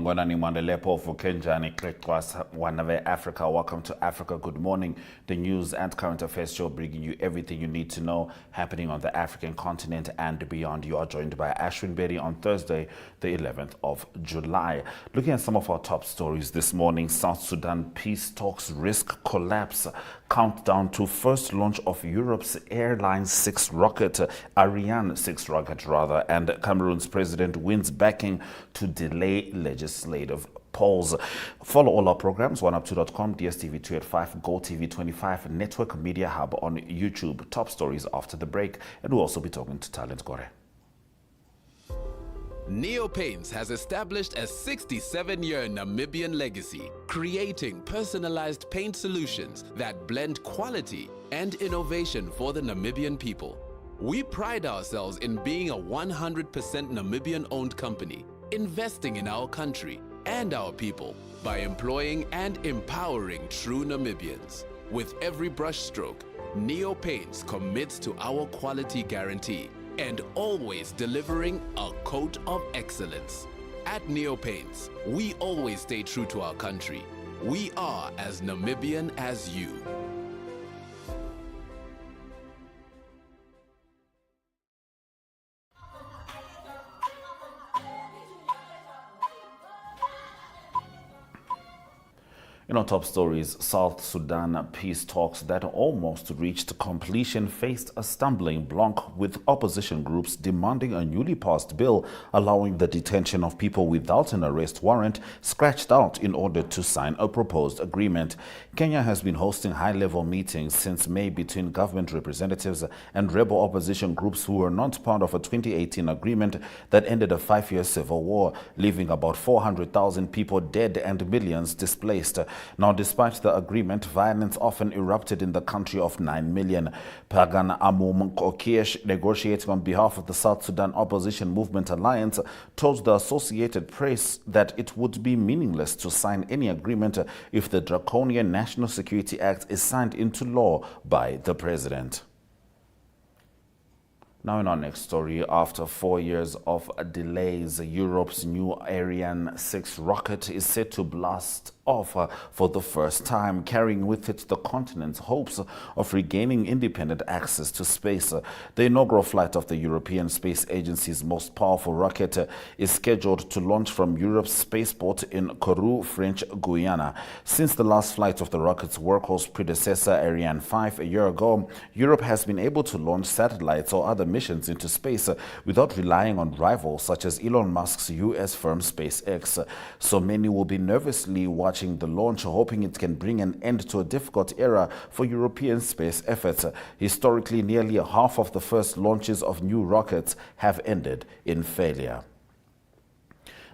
Sanibonani Mandelepo for Kenjani Krekwas Wanave Africa. Welcome to Africa Good Morning, the news and current affairs show bringing you everything you need to know happening on the African continent and beyond. You are joined by Ashwin Berry on Thursday, the 11th of July. Looking at some of our top stories this morning, South Sudan peace talks risk collapse. Countdown to first launch of Europe's Airline 6 rocket, Ariane 6 rocket rather, and Cameroon's president wins backing to delay legislative polls. Follow all our programs, oneup2.com, DSTV 285, GoTV 25, Network Media Hub on YouTube. Top stories after the break, and we'll also be talking to talent Gore. Neo Paints has established a 67-year Namibian legacy, creating personalized paint solutions that blend quality and innovation for the Namibian people. We pride ourselves in being a 100% Namibian-owned company, investing in our country and our people by employing and empowering true Namibians. With every brushstroke, Neo Paints commits to our quality guarantee and always delivering a coat of excellence. At Neo Paints, we always stay true to our country. We are as Namibian as you. In our top stories, South Sudan peace talks that almost reached completion faced a stumbling block, with opposition groups demanding a newly passed bill allowing the detention of people without an arrest warrant scratched out in order to sign a proposed agreement. Kenya has been hosting high-level meetings since May between government representatives and rebel opposition groups who were not part of a 2018 agreement that ended a 5-year civil war, leaving about 400,000 people dead and millions displaced. Now, despite the agreement, violence often erupted in the country of 9 million. Pagan Amum Kokiesh, negotiating on behalf of the South Sudan Opposition Movement Alliance, told the Associated Press that it would be meaningless to sign any agreement if the draconian National Security Act is signed into law by the president. Now in our next story, after 4 years of delays, Europe's new Ariane 6 rocket is set to blast off for the first time, carrying with it the continent's hopes of regaining independent access to space. The inaugural flight of the European Space Agency's most powerful rocket is scheduled to launch from Europe's spaceport in Kourou, French Guiana. Since the last flight of the rocket's workhorse predecessor Ariane 5 a year ago, Europe has been able to launch satellites or other missions into space without relying on rivals such as Elon Musk's US firm SpaceX. So many will be nervously watching the launch, hoping it can bring an end to a difficult era for European space efforts. Historically, nearly half of the first launches of new rockets have ended in failure.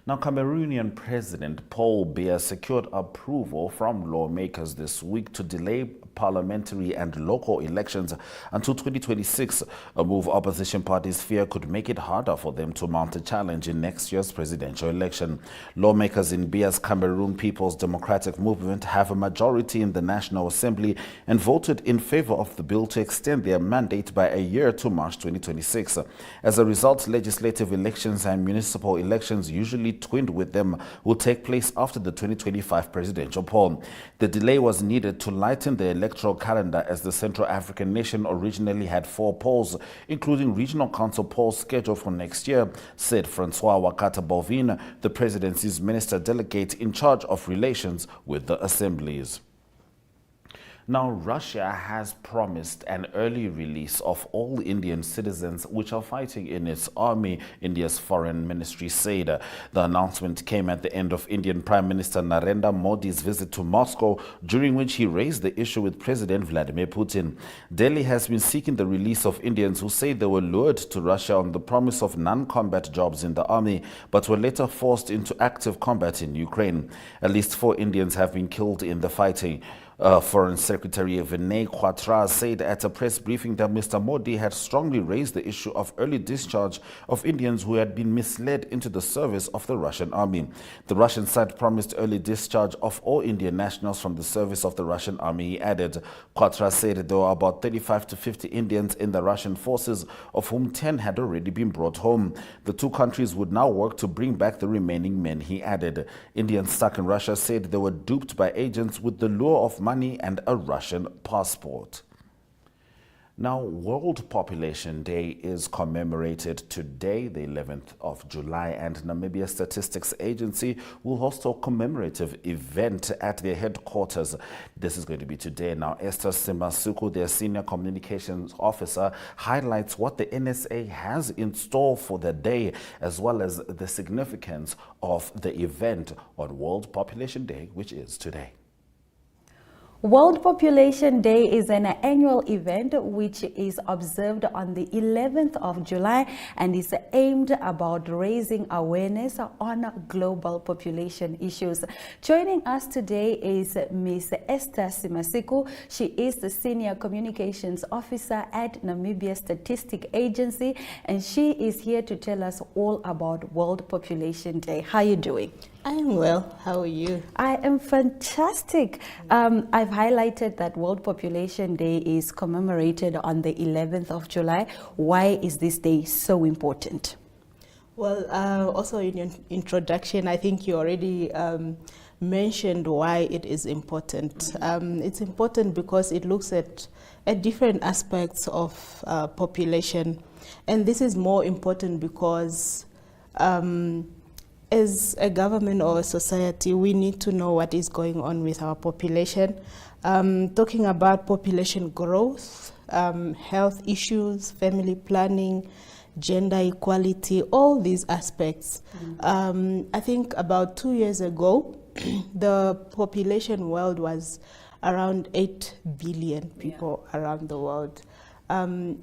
Now, Cameroonian President Paul Biya secured approval from lawmakers this week to delay parliamentary and local elections until 2026, a move opposition parties fear could make it harder for them to mount a challenge in next year's presidential election. Lawmakers in Biya's Cameroon People's Democratic Movement have a majority in the National Assembly and voted in favor of the bill to extend their mandate by a year to March 2026. As a result, legislative elections and municipal elections, usually twinned with them, will take place after the 2025 presidential poll. The delay was needed to lighten the electoral calendar, as the Central African nation originally had 4 polls, including regional council polls scheduled for next year, said Francois Wakata Bovin, the presidency's minister delegate in charge of relations with the assemblies. Now, Russia has promised an early release of all Indian citizens which are fighting in its army, India's foreign ministry said. The announcement came at the end of Indian Prime Minister Narendra Modi's visit to Moscow, during which he raised the issue with President Vladimir Putin. Delhi has been seeking the release of Indians who say they were lured to Russia on the promise of non-combat jobs in the army, but were later forced into active combat in Ukraine. At least 4 Indians have been killed in the fighting. Foreign Secretary Vinay Quatra said at a press briefing that Mr. Modi had strongly raised the issue of early discharge of Indians who had been misled into the service of the Russian army. The Russian side promised early discharge of all Indian nationals from the service of the Russian army, he added. Quatra said there were about 35 to 50 Indians in the Russian forces, of whom 10 had already been brought home. The two countries would now work to bring back the remaining men, he added. Indians stuck in Russia said they were duped by agents with the lure of money and a Russian passport. Now, World Population Day is commemorated today, the 11th of July, and Namibia Statistics Agency will host a commemorative event at their headquarters. This is going to be today. Now, Esther Simasuku, their Senior Communications Officer, highlights what the NSA has in store for the day, as well as the significance of the event on World Population Day, which is today. World Population Day is an annual event which is observed on the 11th of July and is aimed about raising awareness on global population issues. Joining us today is Ms. Esther Simasiku. She is the Senior Communications Officer at Namibia Statistics Agency, and she is here to tell us all about World Population Day. How are you doing? I'm well. How are you? I am fantastic. I've highlighted that World Population Day is commemorated on the 11th of July. Why is this day so important? Well, also in your introduction, I think you already mentioned why it is important. It's important because it looks at different aspects of population. And this is more important because as a government or a society, we need to know what is going on with our population. Talking about population growth, health issues, family planning, gender equality, all these aspects. I think about 2 years ago, the population world was around 8 billion people around the world.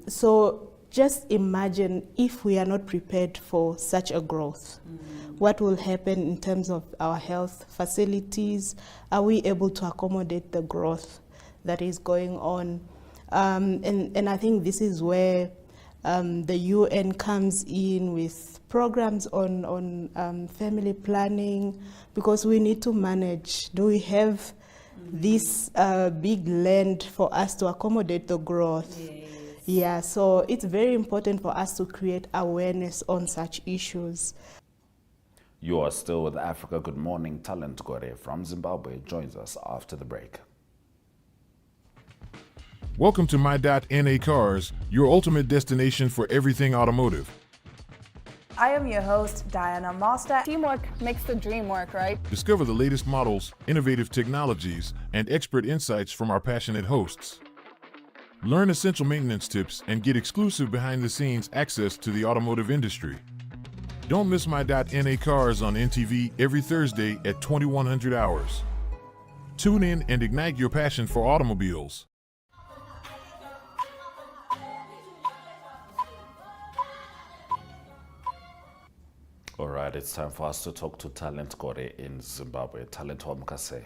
So just imagine if we are not prepared for such a growth. What will happen in terms of our health facilities? Are we able to accommodate the growth that is going on? And I think this is where the UN comes in with programs on family planning, because we need to manage. Do we have this big land for us to accommodate the growth? Yeah, so it's very important for us to create awareness on such issues. You are still with Africa Good Morning. Talent Gore from Zimbabwe joins us after the break. Welcome to My.NA Cars, your ultimate destination for everything automotive. I am your host, Diana Master. Teamwork makes the dream work, right? Discover the latest models, innovative technologies, and expert insights from our passionate hosts. Learn essential maintenance tips and get exclusive behind-the-scenes access to the automotive industry. Don't miss My.NA Cars on NTV every Thursday at 2100 hours. Tune in and ignite your passion for automobiles. All right, it's time for us to talk to Talent Gore in Zimbabwe. Talent Wamkase.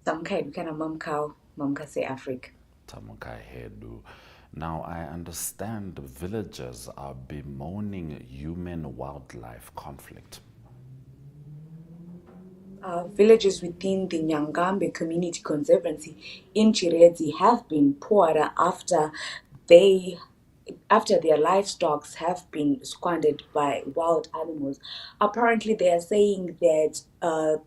Tamkai Bukana Mamkase Africa. Tamukai Hedu. Now, I understand villagers are bemoaning human-wildlife conflict. Villages within the Nyangambe Community Conservancy in Chiredzi have been poorer after their livestock have been squandered by wild animals. Apparently, they are saying that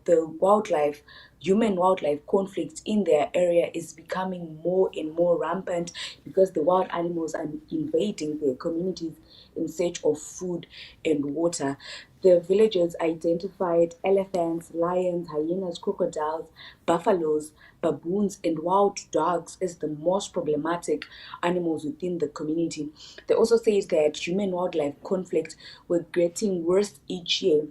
the human-wildlife conflict in their area is becoming more and more rampant because the wild animals are invading their communities in search of food and water. The villagers identified elephants, lions, hyenas, crocodiles, buffaloes, baboons, and wild dogs as the most problematic animals within the community. They also say that human-wildlife conflicts were getting worse each year.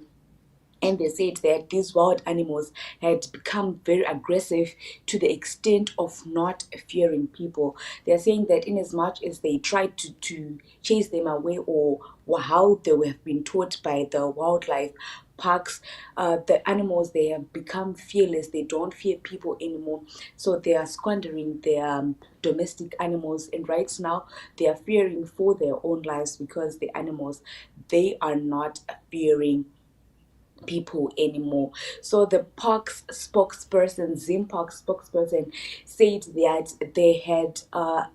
And they said that these wild animals had become very aggressive to the extent of not fearing people. They're saying that in as much as they tried to chase them away or how they have been taught by the wildlife, parks, the animals, they have become fearless. They don't fear people anymore. So they are squandering their domestic animals. And right now, they are fearing for their own lives because the animals, they are not fearing people anymore. So the park's spokesperson, Zim Park spokesperson, said that they had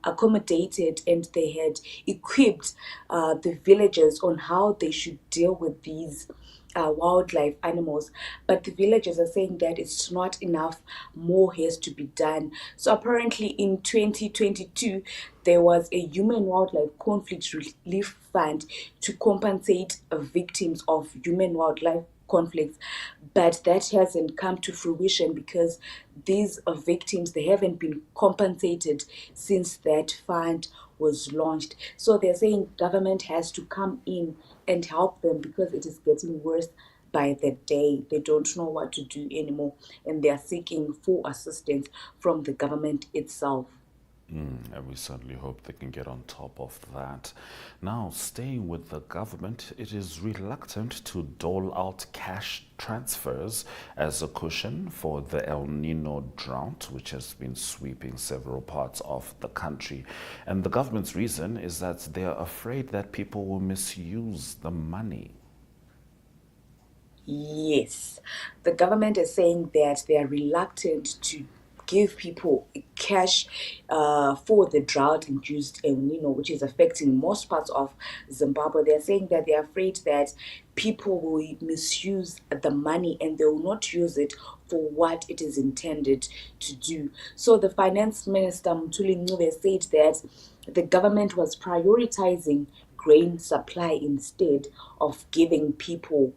accommodated and they had equipped the villagers on how they should deal with these wildlife animals, but the villagers are saying that it's not enough, more has to be done. So apparently in 2022 there was a human wildlife conflict relief fund to compensate victims of human wildlife conflicts, but that hasn't come to fruition because these victims, they haven't been compensated since that fund was launched. So they're saying government has to come in and help them because it is getting worse by the day. They don't know what to do anymore, and they are seeking full assistance from the government itself. And we certainly hope they can get on top of that. Now, staying with the government, it is reluctant to dole out cash transfers as a cushion for the El Nino drought, which has been sweeping several parts of the country. And the government's reason is that they are afraid that people will misuse the money. Yes, the government is saying that they are reluctant to give people cash for the drought-induced El Nino, which is affecting most parts of Zimbabwe. They're saying that they're afraid that people will misuse the money and they will not use it for what it is intended to do. So the finance minister, Mthuli Ncube, said that the government was prioritizing grain supply instead of giving people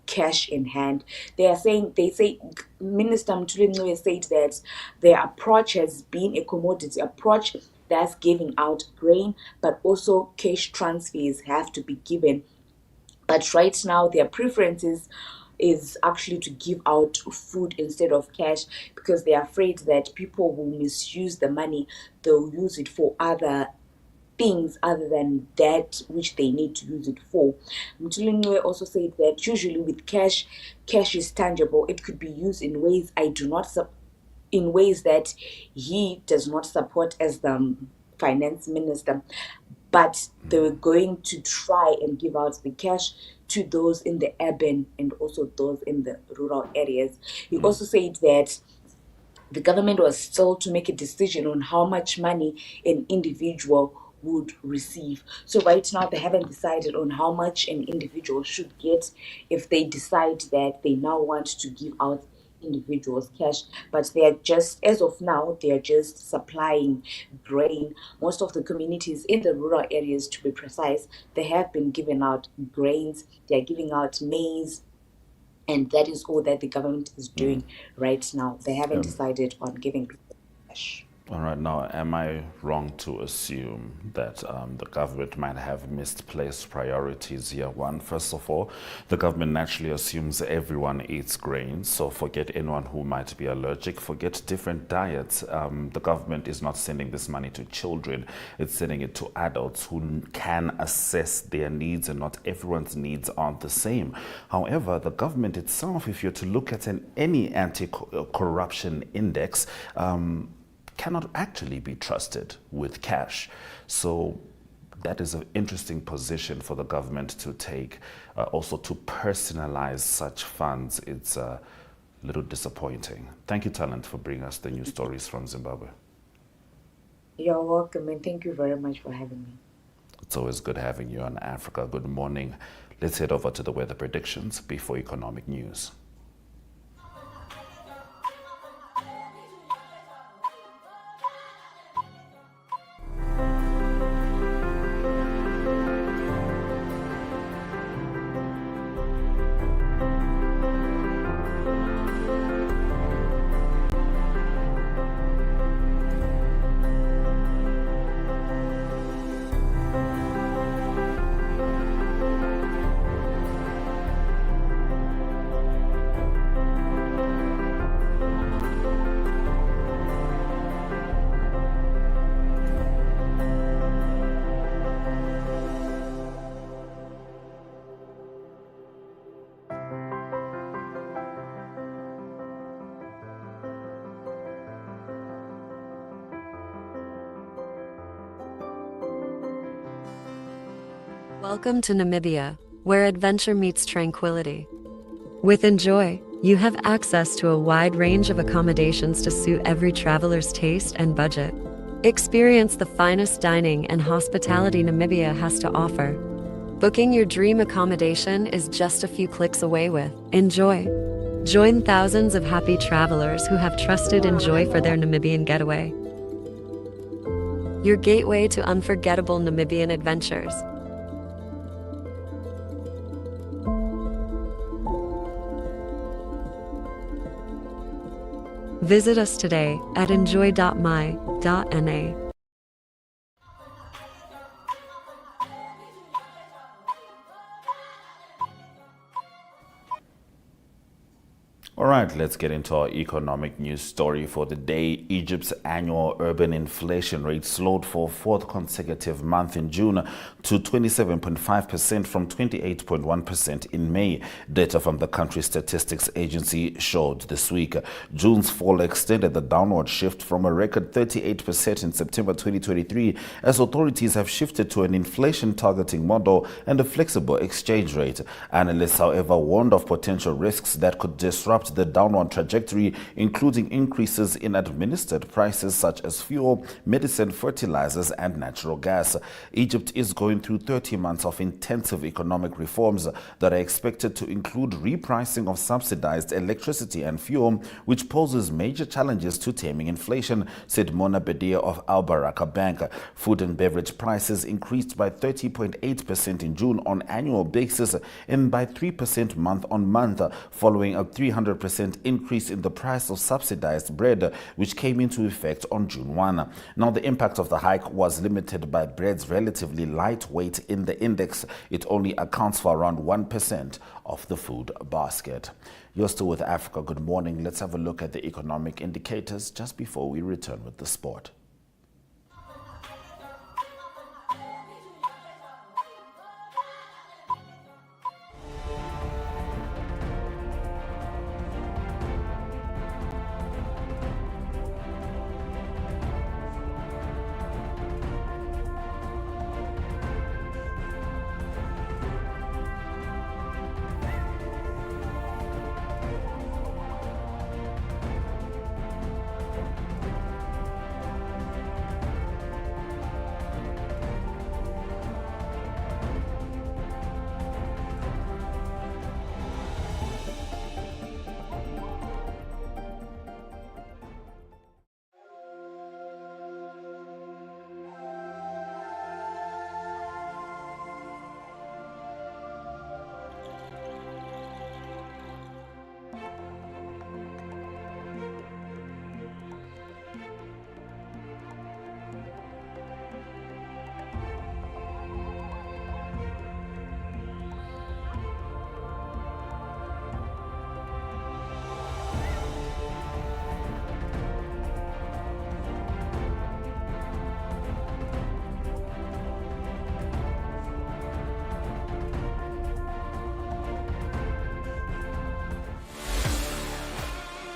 cash in hand. They say Minister Mthuli Ncube said that their approach has been a commodity approach that's giving out grain, but also cash transfers have to be given. But right now their preferences is actually to give out food instead of cash because they are afraid that people will misuse the money. They'll use it for other things other than that which they need to use it for. Mthuli Ncube also said that usually with cash is tangible. It could be used in ways in ways that he does not support as the finance minister. But they were going to try and give out the cash to those in the urban and also those in the rural areas. He also said that the government was still to make a decision on how much money an individual would receive. So right now they haven't decided on how much an individual should get if they decide that they now want to give out individuals cash. But they are just, as of now, they are just supplying grain. Most of the communities in the rural areas, to be precise, they have been giving out grains. They are giving out maize, and that is all that the government is doing right now. They haven't decided on giving people cash. All right, now, am I wrong to assume that the government might have misplaced priorities here? One, first of all, the government naturally assumes everyone eats grains, so forget anyone who might be allergic, forget different diets. The government is not sending this money to children, it's sending it to adults who can assess their needs, and not everyone's needs aren't the same. However, the government itself, if you're to look at any anti-corruption index, cannot actually be trusted with cash. So that is an interesting position for the government to take. Also to personalize such funds, it's a little disappointing. Thank you, Talent, for bringing us the news stories from Zimbabwe. You're welcome, and thank you very much for having me. It's always good having you on Africa. Good morning. Let's head over to the weather predictions before economic news. Welcome to Namibia, where adventure meets tranquility. With Enjoy, you have access to a wide range of accommodations to suit every traveler's taste and budget. Experience the finest dining and hospitality Namibia has to offer. Booking your dream accommodation is just a few clicks away with Enjoy. Join thousands of happy travelers who have trusted Enjoy for their Namibian getaway. Your gateway to unforgettable Namibian adventures. Visit us today at enjoy.my.na. All right, let's get into our economic news story for the day. Egypt's annual urban inflation rate slowed for a fourth consecutive month in June to 27.5% from 28.1% in May. Data from the country's statistics agency showed this week. June's fall extended the downward shift from a record 38% in September 2023 as authorities have shifted to an inflation targeting model and a flexible exchange rate. Analysts, however, warned of potential risks that could disrupt the downward trajectory, including increases in administered prices such as fuel, medicine, fertilizers, and natural gas. Egypt is going through 30 months of intensive economic reforms that are expected to include repricing of subsidized electricity and fuel, which poses major challenges to taming inflation, said Mona Bedia of Al Baraka Bank. Food and beverage prices increased by 30.8% in June on an annual basis and by 3% month on month, following a 300% increase in the price of subsidized bread, which came into effect on June 1. Now, the impact of the hike was limited by bread's relatively light weight in the index. It only accounts for around 1% of the food basket. You're still with Africa. Good morning. Let's have a look at the economic indicators just before we return with the sport.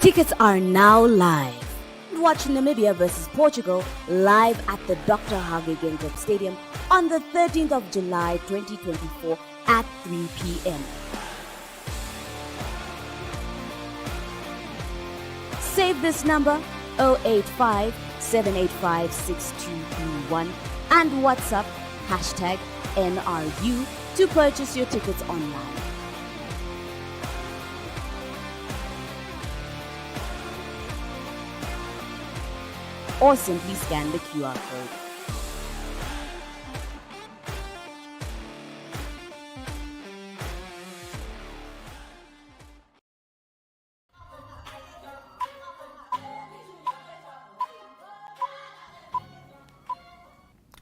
Tickets are now live. Watch Namibia versus Portugal live at the Dr. Hage Geingob Stadium on the 13th of July 2024 at 3 p.m. Save this number 085 785 6221 and WhatsApp #NRU to purchase your tickets online. Or simply scan the QR code.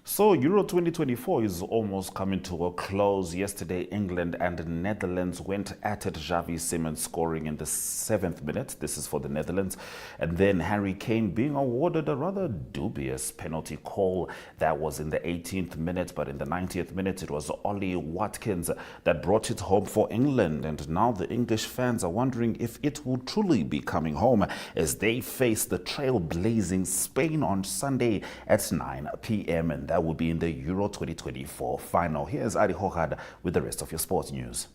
So Euro 2024 is almost coming to a close. Yesterday, England and the Netherlands went at it. Xavi Simons scoring in the 7th minute. This is for the Netherlands. And then Harry Kane being awarded a rather dubious penalty call. That was in the 18th minute, but in the 90th minute, it was Ollie Watkins that brought it home for England. And now the English fans are wondering if it will truly be coming home as they face the trailblazing Spain on Sunday at 9 p.m. And that will be in the Euro 2024 final. Here's Adi Hogad with the rest of your sports news.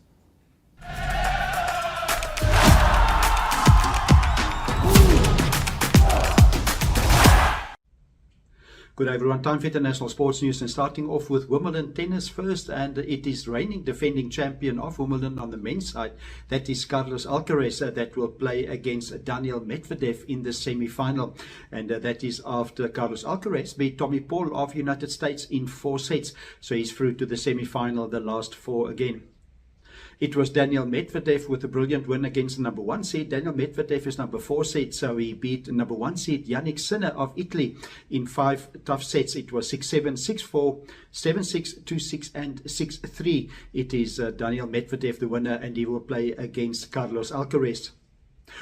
Good day everyone, time for international sports news and starting off with Wimbledon tennis first, and it is reigning defending champion of Wimbledon on the men's side. That is Carlos Alcaraz that will play against Daniel Medvedev in the semi-final, and that is after Carlos Alcaraz beat Tommy Paul of United States in 4 sets, so he's through to the semi-final, the last 4 again. It was Daniel Medvedev with a brilliant win against the number 1 seed. Daniel Medvedev is number 4 seed, so he beat number 1 seed Yannick Sinner of Italy in 5 tough sets. It was 6-7, 6-4, 7-6, 2-6 and 6-3. It is Daniel Medvedev the winner, and he will play against Carlos Alcaraz.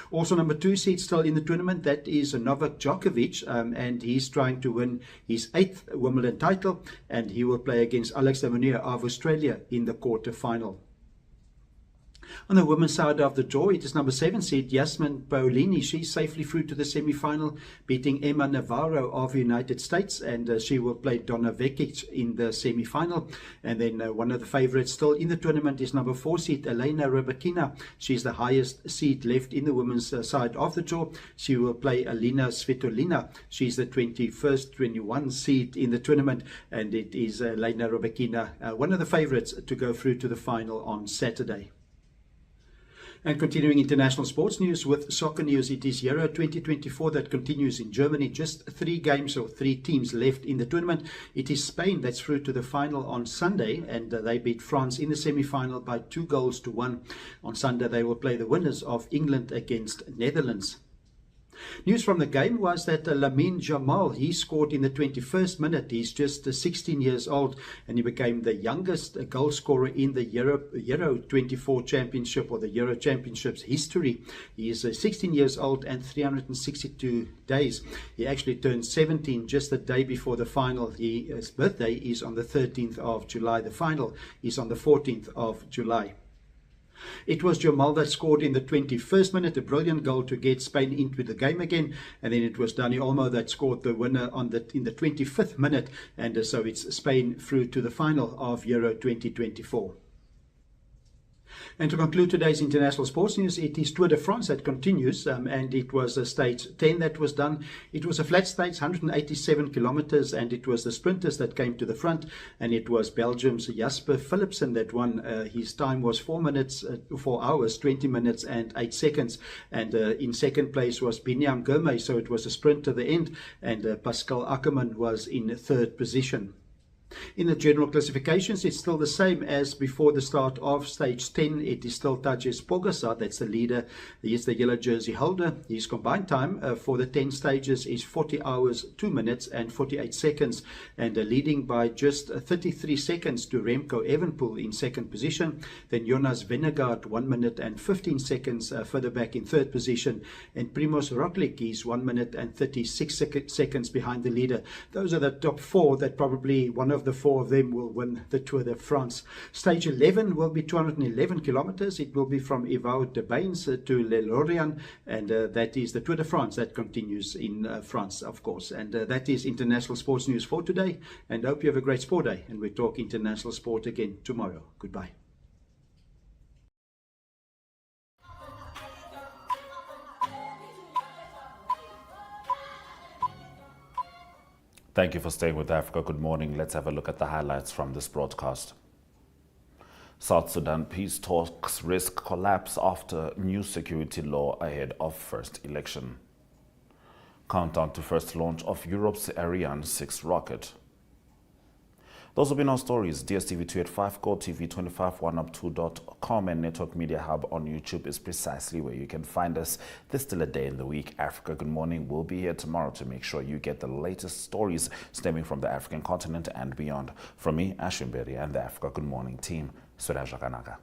Also number 2 seed still in the tournament, that is Novak Djokovic, and he's trying to win his 8th Wimbledon title, and he will play against Alex de Minaur of Australia in the quarter-final. On the women's side of the draw, it is number 7 seed Yasmin Paolini. She's safely through to the semi-final, beating Emma Navarro of the United States, and she will play Donna Vekic in the semi-final. And then one of the favourites still in the tournament is number 4 seed Elena Rybakina. She's the highest seed left in the women's side of the draw. She will play Alina Svitolina. She's the 21st, 21 seed in the tournament, and it is Elena Rybakina, one of the favourites to go through to the final on Saturday. And continuing international sports news with soccer news, it is Euro 2024 that continues in Germany. Just 3 games or 3 teams left in the tournament. It is Spain that's through to the final on Sunday, and they beat France in the semi-final by 2-1. On Sunday they will play the winners of England against Netherlands. News from the game was that Lamine Jamal, he scored in the 21st minute. He's just 16 years old, and he became the youngest goal scorer in the Euro 24 Championship, or the Euro Championships history. He is 16 years old and 362 days. He actually turned 17 just the day before the final. His birthday is on the 13th of July. The final is on the 14th of July. It was Jamal that scored in the 21st minute, a brilliant goal to get Spain into the game again, and then it was Dani Olmo that scored the winner in the 25th minute, and so it's Spain through to the final of Euro 2024. And to conclude today's international sports news, it is Tour de France that continues, and it was stage 10 that was done. It was a flat stage, 187 kilometers, and it was the sprinters that came to the front, and it was Belgium's Jasper Philipsen that won. His time was 4 hours, 20 minutes and 8 seconds, and in second place was Binyam Gomez, so it was a sprint to the end, and Pascal Ackermann was in 3rd position. In the general classifications, it's still the same as before the start of stage 10. It is still Tadej Pogačar, that's the leader. He is the yellow jersey holder. His combined time for the 10 stages is 40 hours, 2 minutes and 48 seconds, and leading by just 33 seconds to Remco Evenepoel in 2nd position. Then Jonas Vingegaard 1 minute and 15 seconds further back in 3rd position, and Primož Roglič is 1 minute and 36 seconds behind the leader. Those are the top 4 that probably one of the 4 of them will win the Tour de France. Stage 11 will be 211 kilometers. It will be from Ewout de Bains to Le Lorient, and that is the Tour de France that continues in France, of course. And that is international sports news for today, and I hope you have a great sport day, and we talk international sport again tomorrow. Goodbye. Thank you for staying with Africa. Good morning. Let's have a look at the highlights from this broadcast. South Sudan peace talks risk collapse after new security law ahead of first election. Countdown to first launch of Europe's Ariane 6 rocket. Those have been our stories. DSTV 285, Gore TV 25, oneup2.com, and Network Media Hub on YouTube is precisely where you can find us. There's still a day in the week. Africa Good Morning will be here tomorrow to make sure you get the latest stories stemming from the African continent and beyond. From me, Ashwin Berry, and the Africa Good Morning team, Sudan Jaganaka.